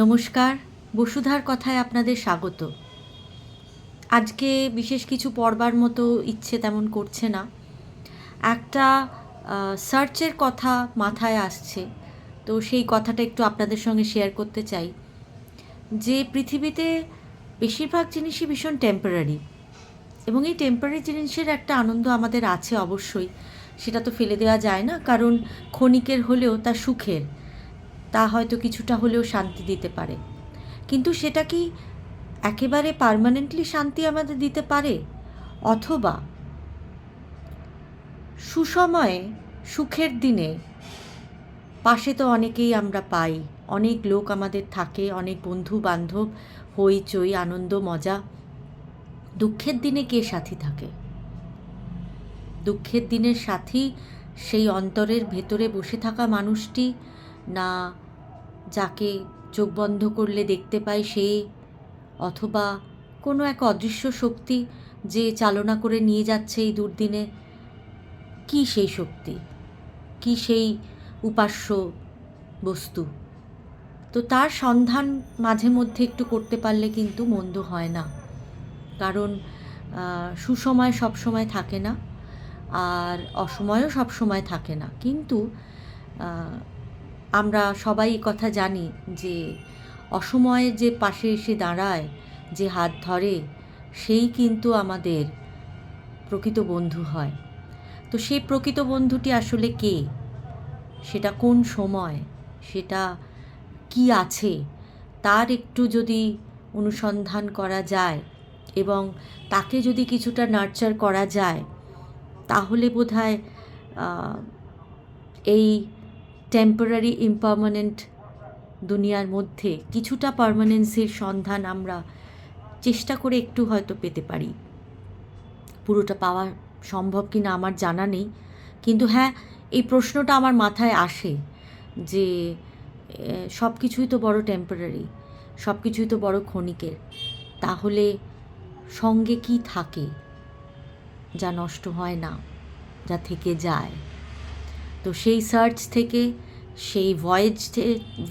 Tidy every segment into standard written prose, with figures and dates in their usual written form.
নমস্কার, বসুধার কথায় আপনাদের স্বাগত। আজকে বিশেষ কিছু পড়বার মতো ইচ্ছে তেমন করছে না। একটা সার্চের কথা মাথায় আসছে, তো সেই কথাটা একটু আপনাদের সঙ্গে শেয়ার করতে চাই। যে পৃথিবীতে বেশিরভাগ জিনিসই ভীষণ টেম্পোরারি, এবং এই টেম্পোরারি জিনিসের একটা আনন্দ আমাদের আছে অবশ্যই, সেটা তো ফেলে দেওয়া যায় না, কারণ ক্ষণিকের হলেও তা সুখের, তা হয়তো কিছুটা হলেও শান্তি দিতে পারে। কিন্তু সেটা কি একেবারে পার্মানেন্টলি শান্তি আমাদের দিতে পারে? অথবা সুসময়ে সুখের দিনে পাশে তো অনেকেই আমরা পাই, অনেক লোক আমাদের থাকে, অনেক বন্ধু বান্ধব, হইচই আনন্দ মজা। দুঃখের দিনে কে সাথী থাকে? দুঃখের দিনের সাথী সেই অন্তরের ভেতরে বসে থাকা মানুষটি, না যাকে চোখ বন্ধ করলে দেখতে পাই সে, অথবা কোনো এক অদৃশ্য শক্তি যে চালনা করে নিয়ে যাচ্ছে এই দুর্দিনে? কী সেই শক্তি, কী সেই উপাস্য বস্তু? তো তার সন্ধান মাঝে মধ্যে একটু করতে পারলে কিন্তু মন্দ হয় না, কারণ সুসময় সব সময় থাকে না, আর অসময়ও সব সময় থাকে না। কিন্তু আমরা সবাই কথা জানি যে অসময়ে যে পাশে এসে দাঁড়ায়, যে হাত ধরে, সেই কিন্তু আমাদের প্রকৃত বন্ধু হয়। তো সেই প্রকৃত বন্ধুটি আসলে কে? সেটা কোন সময়, সেটা কি আছে, তার একটু যদি অনুসন্ধান করা যায় এবং তাকে যদি কিছুটা নার্চার করা যায়, তাহলে বোধহয় এই টেম্পোরারি ইমপারমানেন্ট দুনিয়ার মধ্যে কিছুটা পার্মানেন্সির সন্ধান আমরা চেষ্টা করে একটু হয়তো পেতে পারি। পুরোটা পাওয়া সম্ভব কি না আমার জানা নেই, কিন্তু হ্যাঁ, এই প্রশ্নটা আমার মাথায় আসে যে সব কিছুই তো বড় টেম্পোরারি, সব কিছুই তো বড় ক্ষণিকের। তাহলে সঙ্গে কি থাকে যা নষ্ট হয় না, যা থেকে যায়? তো সেই সার্চ থেকে, সেই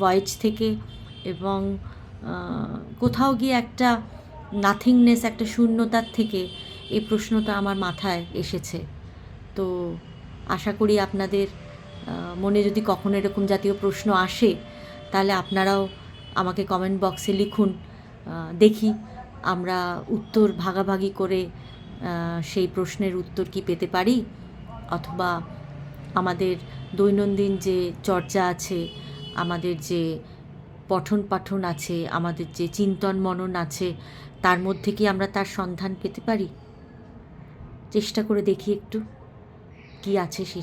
ভয়েজ থেকে এবং কোথাও গিয়ে একটা নাথিংনেস, একটা শূন্যতার থেকে এই প্রশ্নটা আমার মাথায় এসেছে। তো আশা করি আপনাদের মনে যদি কখনো এরকম জাতীয় প্রশ্ন আসে, তাহলে আপনারাও আমাকে কমেন্ট বক্সে লিখুন। দেখি আমরা উত্তর ভাগাভাগি করে সেই প্রশ্নের উত্তর কি পেতে পারি, অথবা আমাদের দৈনন্দিন যে চর্চা আছে, আমাদের যে পঠন পাঠন আছে, আমাদের যে চিন্তন মনন আছে, তার মধ্যে কি আমরা তার সন্ধান পেতে পারি? চেষ্টা করে দেখি একটু কি আছে সে